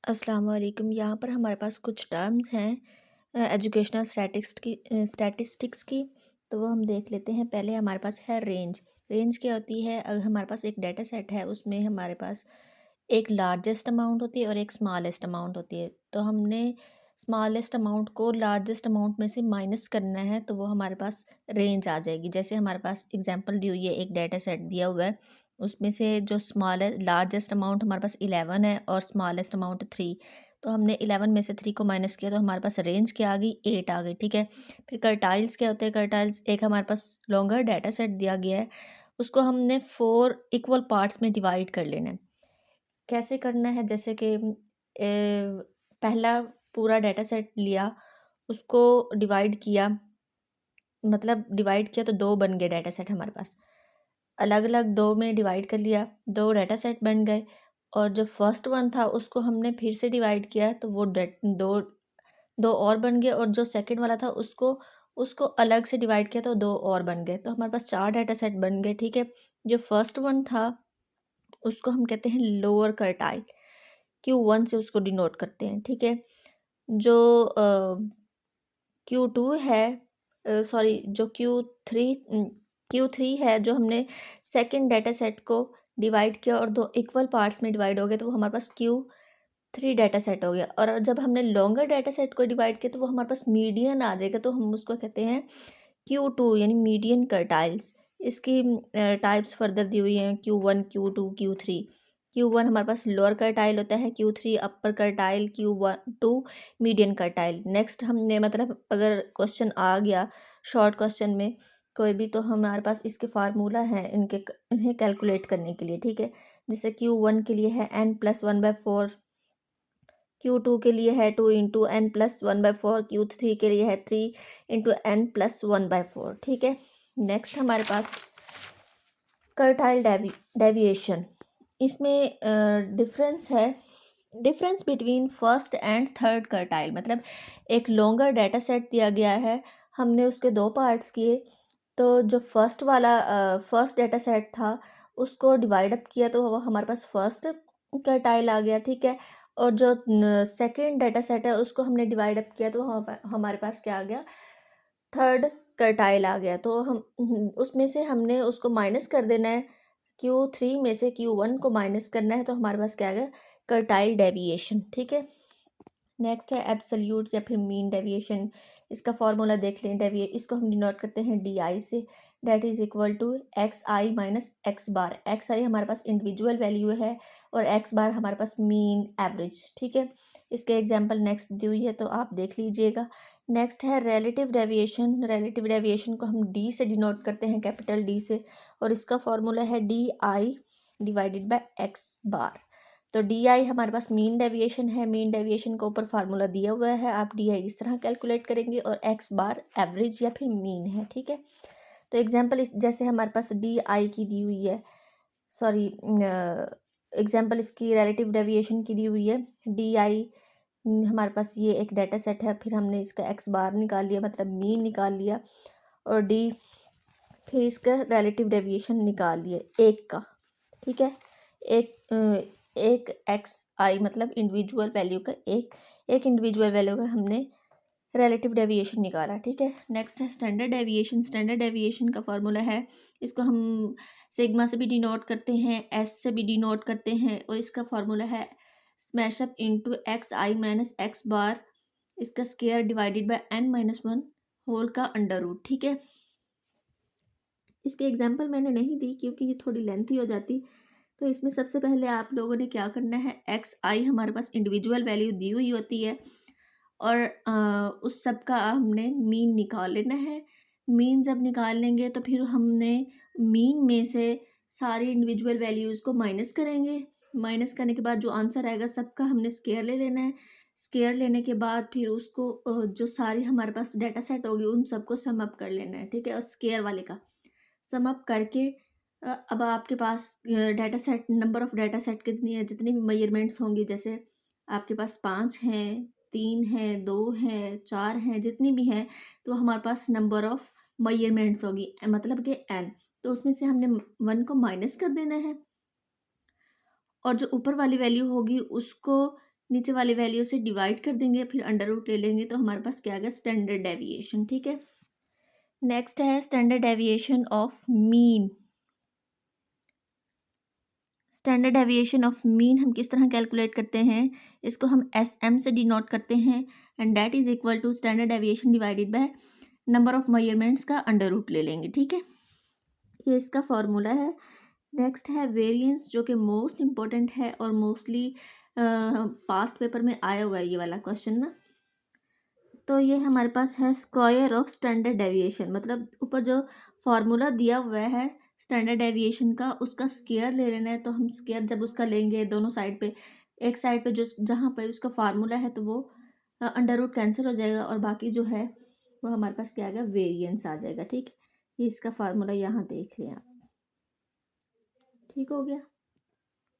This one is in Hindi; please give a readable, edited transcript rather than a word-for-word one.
अस्सलाम वालेकुम। यहाँ पर हमारे पास कुछ टर्म्स हैं एजुकेशनल स्टैटिस्टिक्स की। तो वो हम देख लेते हैं। पहले हमारे पास है रेंज। रेंज क्या होती है? अगर हमारे पास एक डाटा सेट है, उसमें हमारे पास एक लार्जेस्ट अमाउंट होती है और एक स्मॉलेस्ट अमाउंट होती है। तो हमने स्मॉलेस्ट अमाउंट को लार्जेस्ट अमाउंट में से माइनस करना है, तो वो हमारे पास रेंज आ जाएगी। जैसे हमारे पास एग्जांपल दी हुई है, एक डाटा सेट दिया हुआ है, उसमें से जो लार्जेस्ट अमाउंट हमारे पास 11 है और स्मॉलेस्ट अमाउंट 3। तो हमने 11 में से 3 को माइनस किया, तो हमारे पास रेंज क्या आ गई? 8 आ गई। ठीक है। फिर कर्टाइल्स क्या होते हैं? कर्टाइल्स एक हमारे पास लॉन्गर डाटा सेट दिया गया है, उसको हमने 4 इक्वल पार्ट्स में डिवाइड कर लेना है। कैसे करना है? जैसे कि पहला पूरा डाटा सेट लिया, उसको डिवाइड किया, मतलब डिवाइड किया तो 2 बन गए डाटा सेट हमारे पास। अलग अलग 2 में डिवाइड कर लिया, 2 डाटा सेट बन गए। और जो फर्स्ट वन था उसको हमने फिर से डिवाइड किया, तो वो दो दो और बन गए। और जो सेकंड वाला था उसको उसको अलग से डिवाइड किया, तो 2 और बन गए। तो हमारे पास 4 डाटा सेट बन गए। ठीक है। जो फर्स्ट वन था उसको हम कहते हैं लोअर क्वार्टाइल, Q1 से उसको डिनोट करते हैं। ठीक है। जो Q2 है, सॉरी, जो Q3 है, जो हमने सेकंड डाटा सेट को डिवाइड किया और 2 इक्वल पार्ट्स में डिवाइड हो गए, तो वो हमारे पास Q3 डाटा सेट हो गया। और जब हमने लॉन्गर डाटा सेट को डिवाइड किया, तो वो हमारे पास मीडियन आ जाएगा, तो हम उसको कहते हैं Q2, यानी मीडियन क्वार्टाइल्स। इसकी टाइप्स फर्दर दी हुई हैं, Q1, Q2, Q3। Q1 हमारे पास लोअर क्वार्टाइल होता है, Q3 अपर quartile, Q2 median quartile. Next हमने, मतलब अगर क्वेश्चन आ गया शॉर्ट क्वेश्चन में कोई भी, तो हमारे पास इसके फार्मूला हैं इन्हें कैलकुलेट करने के लिए। ठीक है। जैसे Q1 के लिए है n+1/4, Q2 के लिए है 2 × n+1/4, Q3 के लिए है 3 × n+1/4। ठीक है। नेक्स्ट हमारे पास कर्टाइल डेविएशन। इसमें डिफरेंस है, difference between first and third quartile. मतलब एक लॉन्गर डाटा सेट दिया गया है, हमने उसके 2 पार्ट्स किए। तो जो फर्स्ट डाटा सेट था उसको डिवाइड अप किया, तो वो हमारे पास फर्स्ट कर्टाइल आ गया। ठीक है। और जो सेकंड डाटा सेट है उसको हमने डिवाइड अप किया, तो हमारे पास क्या आ गया? थर्ड कर्टाइल आ गया। तो हम उसमें से हमने उसको माइनस कर देना है। Q3 में से Q1 को माइनस करना है, तो हमारे पास क्या आ गया? कर्टाइल डेविएशन। ठीक है। नेक्स्ट है एब्सोल्यूट या फिर मीन डेविएशन। इसका फॉर्मूला देख लें। इसको हम डिनोट करते हैं DI से। That is equal to XI minus x bar. XI हमारे पास इंडिविजुअल वैल्यू है और एक्स बार हमारे पास मीन एवरेज। ठीक है। इसके एग्जांपल नेक्स्ट दी हुई है, तो आप देख लीजिएगा। नेक्स्ट है रिलेटिव डेविएशन। रिलेटिव डेविएशन को हम D से डिनोट करते हैं, कैपिटल D से। और इसका फॉर्मूला है DI डिवाइडेड बाय एक्स बार। तो DI हमारे पास मीन डेविएशन है। मीन डेविएशन का ऊपर फार्मूला दिया हुआ है, आप DI इस तरह कैलकुलेट करेंगे, और एक्स बार एवरेज या फिर मीन है। ठीक है। तो एग्जांपल जैसे हमारे पास DI की दी हुई है, सॉरी, एग्जांपल इसकी रिलेटिव डेविएशन की दी हुई है। DI हमारे पास ये एक डाटा सेट है, फिर हमने इसका एक्स बार निकाल लिया, मतलब मीन निकाल लिया, और D फिर इसका रिलेटिव डेविएशन निकाल लिए एक का। ठीक है। एक XI मतलब इंडिविजुअल वैल्यू का एक इंडिविजुअल वैल्यू का हमने रिलेटिव डेविएशन निकाला। ठीक है। नेक्स्ट है स्टैंडर्ड डेविएशन। स्टैंडर्ड डेविएशन का फॉर्मूला है, इसको हम सिग्मा से भी डिनोट करते हैं, S से भी डिनोट करते हैं, और इसका फॉर्मूला है smash up into XI minus x bar, इसका square divided by n-1 whole का अंडर रूट। ठीक है। इसके एग्जाम्पल मैंने नहीं दी क्योंकि ये थोड़ी लेंथी हो जाती। तो इसमें सबसे पहले आप लोगों ने क्या करना है, XI हमारे पास इंडिविजुअल वैल्यू दी हुई होती है, और उस सब का हमने मीन निकाल लेना है। मीन जब निकाल लेंगे, तो फिर हमने मीन में से सारी इंडिविजुअल वैल्यूज़ को माइनस करेंगे। माइनस करने के बाद जो आंसर आएगा सबका हमने स्केयर ले लेना है। स्केयर लेने के बाद फिर उसको जो सारी हमारे पास डाटा सेट होगी उन सबको सम अप कर लेना है। ठीक है। और स्केयर वाले का सम अप करके अब आपके पास data set, number of data set कितनी है, जितनी भी मेजरमेंट्स होंगी, जैसे आपके पास 5 हैं, 3 हैं, 2 हैं, 4 हैं, जितनी भी हैं, तो हमारे पास नंबर ऑफ़ मेजरमेंट्स होगी, मतलब कि n। तो उसमें से हमने 1 को माइनस कर देना है, और जो ऊपर वाली वैल्यू होगी उसको नीचे वाली वैल्यू से डिवाइड कर देंगे, फिर अंडर रूट ले लेंगे, तो हमारे पास क्या आ गया, स्टैंडर्ड डेविएशन। ठीक है, नेक्स्ट है standard deviation of mean. Standard deviation of mean हम किस तरह कैलकुलेट करते हैं, इसको हम एस एम से डिनोट करते हैं, and that is equal to standard deviation divided by number of measurements का अंडर रूट ले लेंगे। ठीक है, ये इसका फॉर्मूला है। नेक्स्ट है वेरिएंस, जो कि मोस्ट इम्पॉर्टेंट है और मोस्टली पास्ट पेपर में आया हुआ है ये वाला क्वेश्चन ना। तो ये हमारे पास है स्क्वायर ऑफ स्टैंडर्ड डेविएशन, मतलब ऊपर जो फार्मूला दिया हुआ है स्टैंडर्ड डेविएशन का, उसका स्क्वायर ले लेना है। तो हम स्क्वायर जब उसका लेंगे दोनों साइड पे, एक साइड पे जो जहाँ पे उसका फार्मूला है तो वो अंडर रूट कैंसिल हो जाएगा, और बाकी जो है वो हमारे पास क्या आ गया, वेरिएंस आ जाएगा। ठीक है, ये इसका फार्मूला यहाँ देख लें आप। ठीक हो गया।